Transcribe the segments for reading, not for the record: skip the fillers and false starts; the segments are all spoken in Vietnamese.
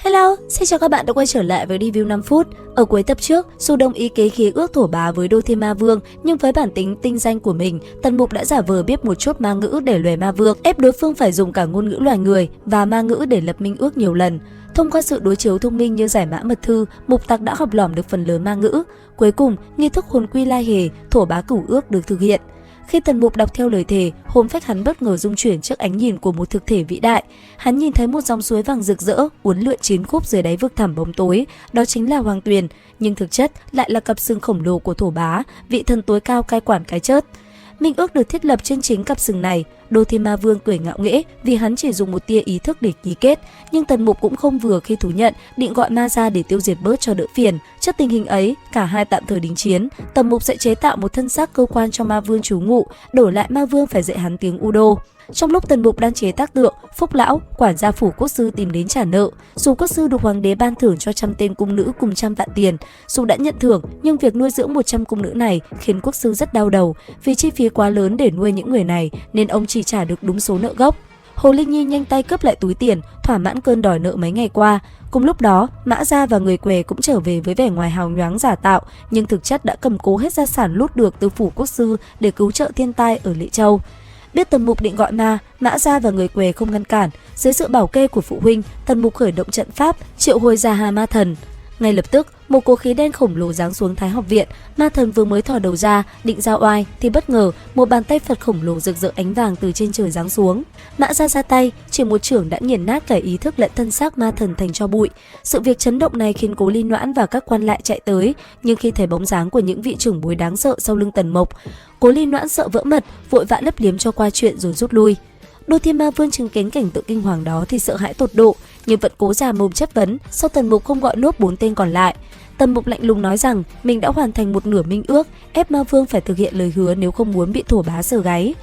Hello, xin chào các bạn đã quay trở lại với review 5 phút. Ở cuối tập trước, dù đồng ý kế khí ước thổ bá với Đô Thiên Ma Vương, nhưng với bản tính tinh danh của mình, Tần Mục đã giả vờ biết một chút ma ngữ để lùa ma vương, ép đối phương phải dùng cả ngôn ngữ loài người và ma ngữ để lập minh ước nhiều lần. Thông qua sự đối chiếu thông minh như giải mã mật thư, Mục Tặc đã học lỏm được phần lớn ma ngữ. Cuối cùng, nghi thức hồn quy lai hề, thổ bá cửu ước được thực hiện. Khi Tần Mục đọc theo lời thề, hồn phách hắn bất ngờ rung chuyển trước ánh nhìn của một thực thể vĩ đại. Hắn nhìn thấy một dòng suối vàng rực rỡ, uốn lượn chín khúc dưới đáy vực thẳm bóng tối, đó chính là Hoàng Tuyền, nhưng thực chất lại là cặp sừng khổng lồ của thổ bá, vị thần tối cao cai quản cái chớt. Minh ước được thiết lập trên chính cặp sừng này. Đô Thiên Ma Vương cười ngạo nghễ vì hắn chỉ dùng một tia ý thức để ký kết, nhưng Tần Mục cũng không vừa khi thú nhận, định gọi ma ra để tiêu diệt bớt cho đỡ phiền. Trước tình hình ấy, cả hai tạm thời đính chiến. Tần Mục sẽ chế tạo một thân xác cơ quan cho Ma Vương trú ngụ, đổi lại Ma Vương phải dạy hắn tiếng Udo. Trong lúc Tần Mục đang chế tác tượng, Phúc Lão, quản gia phủ quốc sư tìm đến trả nợ. Dù quốc sư được hoàng đế ban thưởng cho 100 tên cung nữ cùng 100 vạn tiền, dù đã nhận thưởng, nhưng việc nuôi dưỡng 100 cung nữ này khiến quốc sư rất đau đầu. Vì chi phí quá lớn để nuôi những người này, nên ông chỉ trả được đúng số nợ gốc. Hồ Linh Nhi nhanh tay cướp lại túi tiền, thỏa mãn cơn đòi nợ mấy ngày qua. Cùng lúc đó, Mã Gia và người què cũng trở về với vẻ ngoài hào nhoáng giả tạo, nhưng thực chất đã cầm cố hết gia sản lút được từ phủ quốc sư để cứu trợ thiên tai ở Lệ Châu. Biết Tần Mục định gọi ma, Mã Gia và người què không ngăn cản. Dưới sự bảo kê của phụ huynh, Tần Mục khởi động trận pháp, triệu hồi ra Hà Ma Thần. Ngay lập tức, một cỗ khí đen khổng lồ giáng xuống Thái Học viện. Ma Thần vừa mới thò đầu ra, định ra oai, thì bất ngờ một bàn tay Phật khổng lồ rực rỡ ánh vàng từ trên trời giáng xuống. Mã Gia ra tay, chỉ một chưởng đã nghiền nát cả ý thức lẫn thân xác Ma Thần thành tro bụi. Sự việc chấn động này khiến Cố Ly Noãn và các quan lại chạy tới, nhưng khi thấy bóng dáng của những vị trưởng bối đáng sợ sau lưng Tần Mục, Cố Ly Noãn sợ vỡ mật, vội vã lấp liếm cho qua chuyện rồi rút lui. Đô Thiên Ma Vương chứng kiến cảnh tượng kinh hoàng đó thì sợ hãi tột độ, nhưng vẫn cố già mồm chất vấn sao Tần Mục không gọi nốt 4 tên còn lại. Tần Mục lạnh lùng nói rằng mình đã hoàn thành một nửa minh ước, ép Ma Vương phải thực hiện lời hứa nếu không muốn bị thổ bá sờ gáy.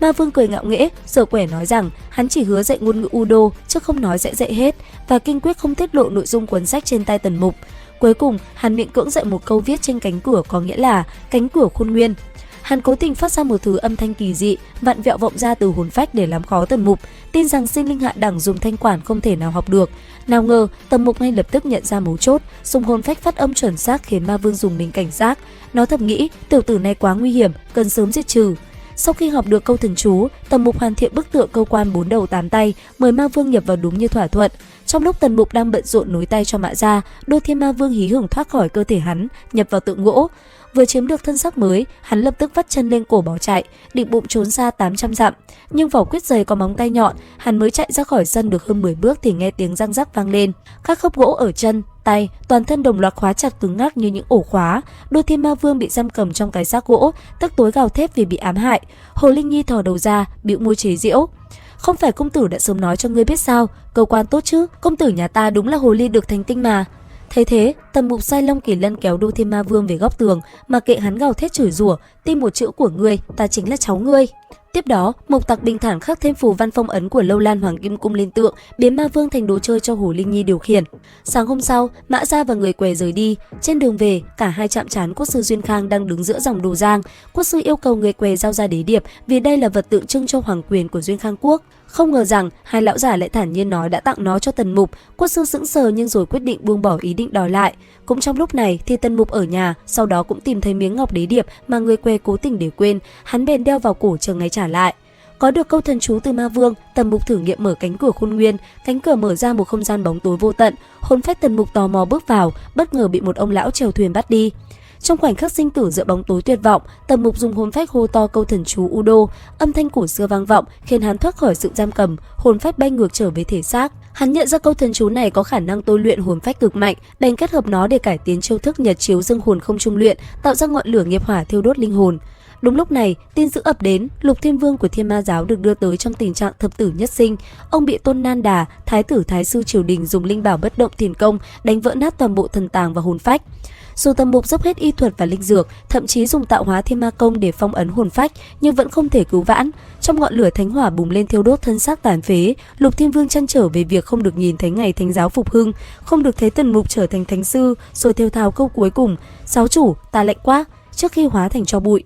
Ma Vương cười ngạo nghễ, Sở Quẻ nói rằng hắn chỉ hứa dạy ngôn ngữ Udo chứ không nói sẽ dạy hết, và kiên quyết không tiết lộ nội dung cuốn sách trên tay Tần Mục. Cuối cùng, hắn miễn cưỡng dạy một câu viết trên cánh cửa có nghĩa là cánh cửa khôn nguyên. Hắn cố tình phát ra một thứ âm thanh kỳ dị, vặn vẹo vọng ra từ hồn phách để làm khó Tần Mục, tin rằng sinh linh hạ đẳng dùng thanh quản không thể nào học được. Nào ngờ, Tần Mục ngay lập tức nhận ra mấu chốt, dùng hồn phách phát âm chuẩn xác khiến Ma Vương dùng mình cảnh giác. Nó thầm nghĩ, tiểu tử này quá nguy hiểm, cần sớm diệt trừ. Sau khi học được câu thần chú, Tần Mục hoàn thiện bức tượng câu quan 4 đầu 8 tay, mời Ma Vương nhập vào đúng như thỏa thuận. Trong lúc Tần Mục đang bận rộn nối tay cho Mã Gia, Đô Thiên Ma Vương hí hửng thoát khỏi cơ thể hắn, nhập vào tượng gỗ. Vừa chiếm được thân xác mới, hắn lập tức vắt chân lên cổ bỏ chạy, định bụng trốn xa 800 dặm. Nhưng vỏ quyết giày có móng tay nhọn, hắn mới chạy ra khỏi sân được hơn 10 bước thì nghe tiếng răng rắc vang lên. Các khớp gỗ ở chân, tay, toàn thân đồng loạt khóa chặt cứng ngắc như những ổ khóa. Đô Thiên Ma Vương bị giam cầm trong cái xác gỗ, tức tối gào thét vì bị ám hại. Hồ Linh Nhi thò đầu ra, bĩu môi chế giễu. Không phải công tử đã sớm nói cho ngươi biết sao, cơ quan tốt chứ, công tử nhà ta đúng là hồ ly được thành tinh mà. Thấy thế, Tần Mục sai Long Kỳ Lân kéo Đô Thiên Ma Vương về góc tường, mà kệ hắn gào thét chửi rủa, tin một chữ của ngươi, ta chính là cháu ngươi. Tiếp đó, Mục Tặc bình thản khắc thêm phù văn phong ấn của Lâu Lan Hoàng Kim Cung lên tượng, biến Ma Vương thành đồ chơi cho Hồ Linh Nhi điều khiển. Sáng hôm sau, Mã Gia và người què rời đi. Trên đường về, cả hai chạm trán quốc sư Duyên Khang đang đứng giữa dòng Đồ Giang. Quốc sư yêu cầu người què giao ra đế điệp vì đây là vật tượng trưng cho hoàng quyền của Duyên Khang quốc. Không ngờ rằng hai lão giả lại thản nhiên nói đã tặng nó cho Tần Mục. Quốc sư sững sờ nhưng rồi quyết định buông bỏ ý định đòi lại. Cũng trong lúc này thì Tần Mục ở nhà, sau đó cũng tìm thấy miếng ngọc đế điệp mà người què cố tình để quên, hắn bèn đeo vào cổ chờ ngày trả lại. Có được câu thần chú từ Ma Vương, Tần Mục thử nghiệm mở cánh cửa khôn nguyên, cánh cửa mở ra một không gian bóng tối vô tận. Hồn phách Tần Mục tò mò bước vào, bất ngờ bị một ông lão chèo thuyền bắt đi. Trong khoảnh khắc sinh tử giữa bóng tối tuyệt vọng, Tần Mục dùng hồn phách hô to câu thần chú Udo, âm thanh cổ xưa vang vọng khiến hắn thoát khỏi sự giam cầm, hồn phách bay ngược trở về thể xác. Hắn nhận ra câu thần chú này có khả năng tôi luyện hồn phách cực mạnh, bèn kết hợp nó để cải tiến chiêu thức Nhật chiếu dương hồn không trung luyện, tạo ra ngọn lửa nghiệp hỏa thiêu đốt linh hồn. Đúng lúc này, tin dữ ập đến, Lục Thiên Vương của Thiên Ma giáo được đưa tới trong tình trạng thập tử nhất sinh. Ông bị Tôn Nan Đà, thái tử thái sư triều đình dùng linh bảo bất động thiền công đánh vỡ nát toàn bộ thần tàng và hồn phách. Dù Tần Mục dốc hết y thuật và linh dược, thậm chí dùng tạo hóa thiên ma công để phong ấn hồn phách, nhưng vẫn không thể cứu vãn. Trong ngọn lửa thánh hỏa bùng lên thiêu đốt thân xác tàn phế, Lục Thiên Vương trăn trở về việc không được nhìn thấy ngày thánh giáo phục hưng, không được thấy Tần Mục trở thành thánh sư, rồi thều thào câu cuối cùng: "Giáo chủ, ta lạnh quá", trước khi hóa thành tro bụi.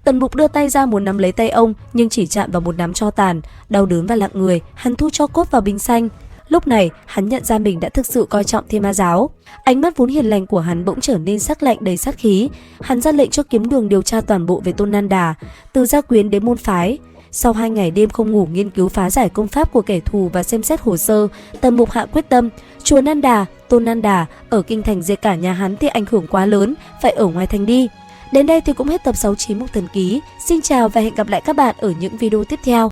Tần Mục đưa tay ra muốn nắm lấy tay ông, nhưng chỉ chạm vào một nắm tro tàn, đau đớn và lặng người, hắn thu tro cốt vào bình xanh. Lúc này, hắn nhận ra mình đã thực sự coi trọng Thiên Ma giáo. Ánh mắt vốn hiền lành của hắn bỗng trở nên sắc lạnh đầy sát khí. Hắn ra lệnh cho kiếm đường điều tra toàn bộ về Tôn Nan Đà, từ gia quyến đến môn phái. Sau 2 ngày đêm không ngủ nghiên cứu phá giải công pháp của kẻ thù và xem xét hồ sơ, Tần Mục Hạ quyết tâm, chùa Nan Đà, Tôn Nan Đà ở kinh thành diệt cả nhà hắn thì ảnh hưởng quá lớn, phải ở ngoài thành đi. Đến đây thì cũng hết tập 69 Mục Thần Ký. Xin chào và hẹn gặp lại các bạn ở những video tiếp theo.